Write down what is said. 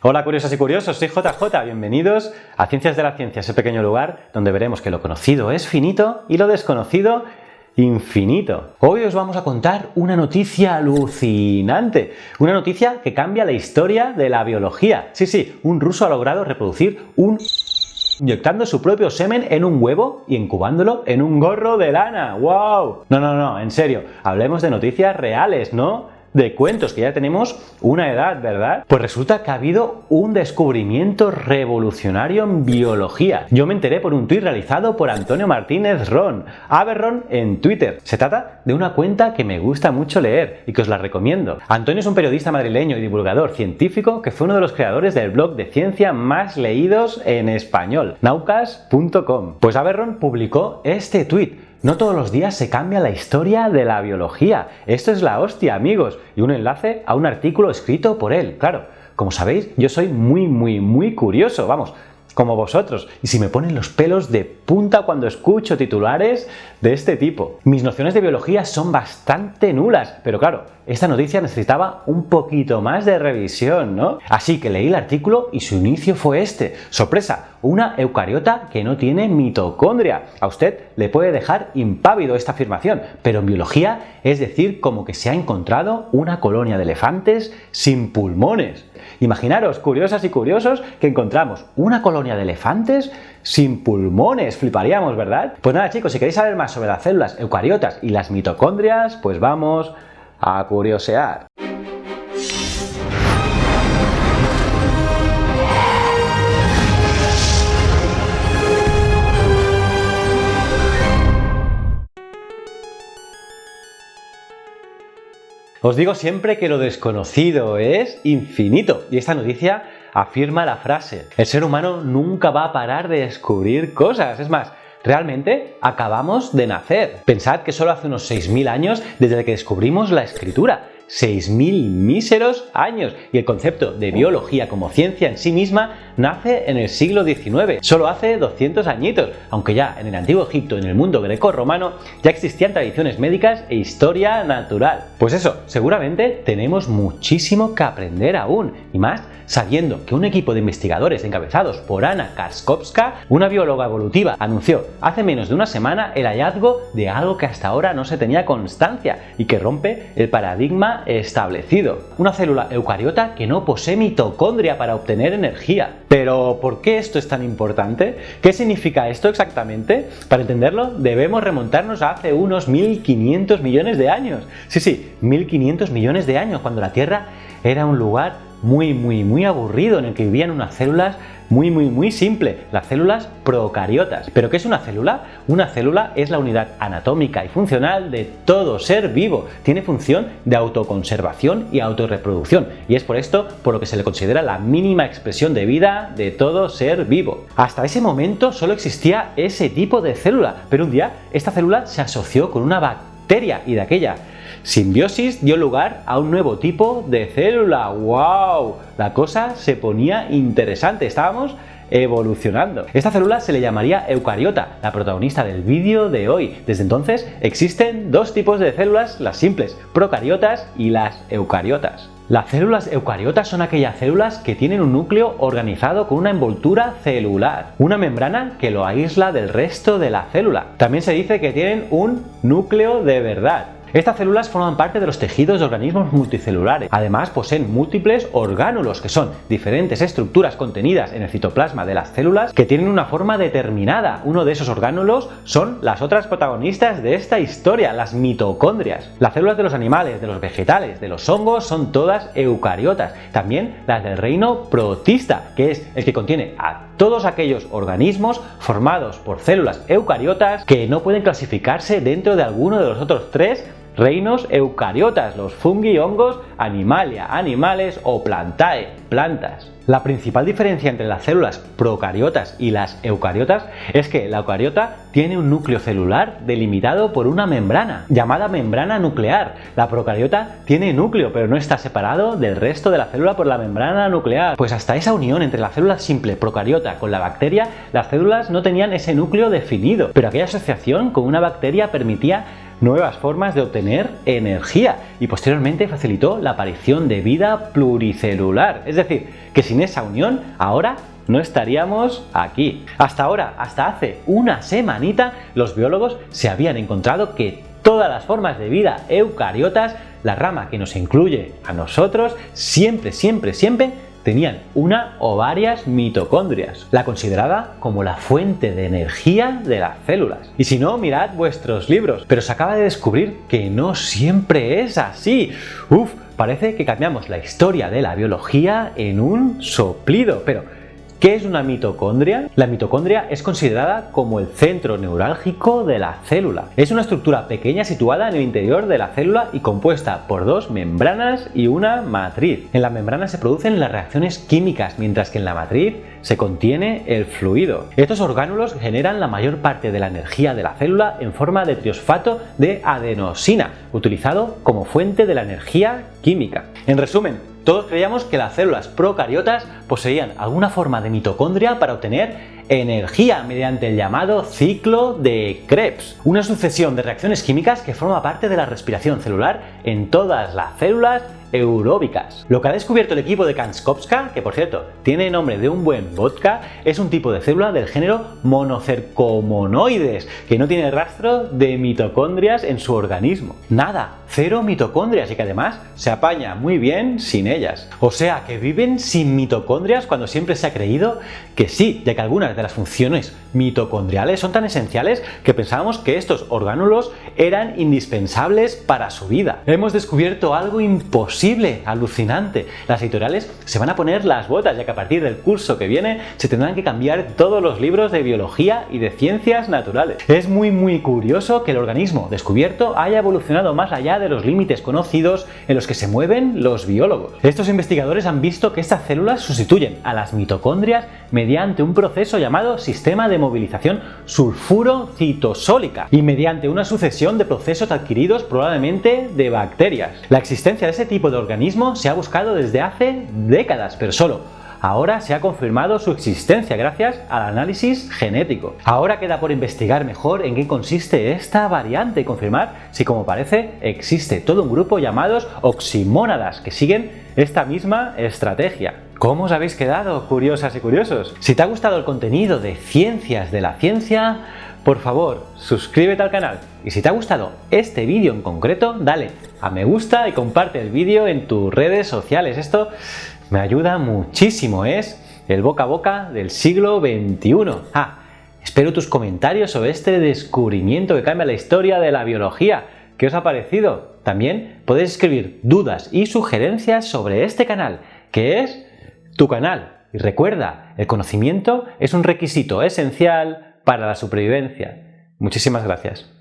Hola curiosas y curiosos, soy JJ, bienvenidos a Ciencias de la Ciencia, ese pequeño lugar donde veremos que lo conocido es finito y lo desconocido infinito. Hoy os vamos a contar una noticia alucinante, una noticia que cambia la historia de la biología. Sí, un ruso ha logrado reproducir inyectando su propio semen en un huevo y incubándolo en un gorro de lana. ¡Wow! No, en serio, hablemos de noticias reales, ¿no? De cuentos, que ya tenemos una edad, ¿verdad? Pues resulta que ha habido un descubrimiento revolucionario en biología. Yo me enteré por un tuit realizado por Antonio Martínez Ron, Aberron en Twitter. Se trata de una cuenta que me gusta mucho leer y que os la recomiendo. Antonio es un periodista madrileño y divulgador científico que fue uno de los creadores del blog de ciencia más leídos en español, naucas.com. Pues Aberron publicó este tuit. No todos los días se cambia la historia de la biología. Esto es la hostia, amigos. Y un enlace a un artículo escrito por él. Claro, como sabéis, yo soy muy curioso, vamos, como vosotros. Y si me ponen los pelos de punta cuando escucho titulares de este tipo. Mis nociones de biología son bastante nulas, pero claro, esta noticia necesitaba un poquito más de revisión, ¿no? Así que leí el artículo y su inicio fue este. ¡Sorpresa! Una eucariota que no tiene mitocondria. A usted le puede dejar impávido esta afirmación, pero en biología es decir como que se ha encontrado una colonia de elefantes sin pulmones. Imaginaros, curiosas y curiosos, que encontramos una colonia de elefantes sin pulmones. Fliparíamos, ¿verdad? Pues nada, chicos, si queréis saber más sobre las células eucariotas y las mitocondrias, pues vamos a curiosear. Os digo siempre que lo desconocido es infinito, y esta noticia afirma la frase: el ser humano nunca va a parar de descubrir cosas. Es más, realmente acabamos de nacer. Pensad que solo hace unos 6.000 años desde que descubrimos la escritura. 6.000 míseros años, y el concepto de biología como ciencia en sí misma nace en el siglo XIX, solo hace 200 añitos, aunque ya en el antiguo Egipto, en el mundo greco-romano, ya existían tradiciones médicas e historia natural. Pues eso, seguramente tenemos muchísimo que aprender aún, y más sabiendo que un equipo de investigadores encabezados por Anna Karskovska, una bióloga evolutiva, anunció hace menos de una semana el hallazgo de algo que hasta ahora no se tenía constancia y que rompe el paradigma establecido. Una célula eucariota que no posee mitocondria para obtener energía. Pero, ¿por qué esto es tan importante? ¿Qué significa esto exactamente? Para entenderlo, debemos remontarnos a hace unos 1.500 millones de años. Sí, 1.500 millones de años, cuando la Tierra era un lugar muy aburrido, en el que vivían unas células muy simple, las células procariotas. ¿Pero qué es una célula? Una célula es la unidad anatómica y funcional de todo ser vivo. Tiene función de autoconservación y autorreproducción, y es por esto por lo que se le considera la mínima expresión de vida de todo ser vivo. Hasta ese momento solo existía ese tipo de célula, pero un día esta célula se asoció con una bacteria, y de aquella simbiosis dio lugar a un nuevo tipo de célula. ¡Wow! La cosa se ponía interesante, estábamos evolucionando. Esta célula se le llamaría eucariota, la protagonista del vídeo de hoy. Desde entonces existen dos tipos de células, las simples procariotas y las eucariotas. Las células eucariotas son aquellas células que tienen un núcleo organizado con una envoltura celular, una membrana que lo aísla del resto de la célula. También se dice que tienen un núcleo de verdad. Estas células forman parte de los tejidos de organismos multicelulares. Además, poseen múltiples orgánulos, que son diferentes estructuras contenidas en el citoplasma de las células que tienen una forma determinada. Uno de esos orgánulos son las otras protagonistas de esta historia, las mitocondrias. Las células de los animales, de los vegetales, de los hongos son todas eucariotas. También las del reino protista, que es el que contiene a todos aquellos organismos formados por células eucariotas que no pueden clasificarse dentro de alguno de los otros tres reinos eucariotas: los fungi, hongos, animalia, animales, o plantae, plantas. La principal diferencia entre las células procariotas y las eucariotas es que la eucariota tiene un núcleo celular delimitado por una membrana, llamada membrana nuclear. La procariota tiene núcleo, pero no está separado del resto de la célula por la membrana nuclear. Pues hasta esa unión entre la célula simple procariota con la bacteria, las células no tenían ese núcleo definido, pero aquella asociación con una bacteria permitía nuevas formas de obtener energía y posteriormente facilitó la aparición de vida pluricelular. Es decir, que sin esa unión ahora no estaríamos aquí. Hasta ahora, hasta hace una semanita, los biólogos se habían encontrado que todas las formas de vida eucariotas, la rama que nos incluye a nosotros, siempre tenían una o varias mitocondrias, la considerada como la fuente de energía de las células. Y si no, mirad vuestros libros, pero se acaba de descubrir que no siempre es así. Parece que cambiamos la historia de la biología en un soplido, pero ¿qué es una mitocondria? La mitocondria es considerada como el centro neurálgico de la célula. Es una estructura pequeña situada en el interior de la célula y compuesta por dos membranas y una matriz. En la membrana se producen las reacciones químicas, mientras que en la matriz se contiene el fluido. Estos orgánulos generan la mayor parte de la energía de la célula en forma de triosfato de adenosina, utilizado como fuente de la energía química. En resumen, todos creíamos que las células procariotas poseían alguna forma de mitocondria para obtener energía mediante el llamado ciclo de Krebs, una sucesión de reacciones químicas que forma parte de la respiración celular en todas las células aeróbicas. Lo que ha descubierto el equipo de Kankowska, que por cierto tiene nombre de un buen vodka, es un tipo de célula del género monocercomonoides, que no tiene rastro de mitocondrias en su organismo. Nada, cero mitocondrias, y que además se apaña muy bien sin ellas. O sea que viven sin mitocondrias cuando siempre se ha creído que sí, ya que algunas de las funciones mitocondriales son tan esenciales que pensábamos que estos orgánulos eran indispensables para su vida. Hemos descubierto algo imposible, alucinante. Las editoriales se van a poner las botas, ya que a partir del curso que viene se tendrán que cambiar todos los libros de biología y de ciencias naturales. Es muy curioso que el organismo descubierto haya evolucionado más allá de los límites conocidos en los que se mueven los biólogos. Estos investigadores han visto que estas células sustituyen a las mitocondrias mediante un proceso llamado sistema de movilización sulfuro-citosólica y mediante una sucesión de procesos adquiridos probablemente de bacterias. La existencia de ese tipo de organismo se ha buscado desde hace décadas, pero solo ahora se ha confirmado su existencia gracias al análisis genético. Ahora queda por investigar mejor en qué consiste esta variante y confirmar si, como parece, existe todo un grupo llamados oximónadas que siguen esta misma estrategia. ¿Cómo os habéis quedado, curiosas y curiosos? Si te ha gustado el contenido de Ciencias de la Ciencia, por favor, suscríbete al canal. Y si te ha gustado este vídeo en concreto, dale a me gusta y comparte el vídeo en tus redes sociales. Esto me ayuda muchísimo, es el boca a boca del siglo XXI. Espero tus comentarios sobre este descubrimiento que cambia la historia de la biología. ¿Qué os ha parecido? También podéis escribir dudas y sugerencias sobre este canal, que es tu canal. Y recuerda, el conocimiento es un requisito esencial para la supervivencia. Muchísimas gracias.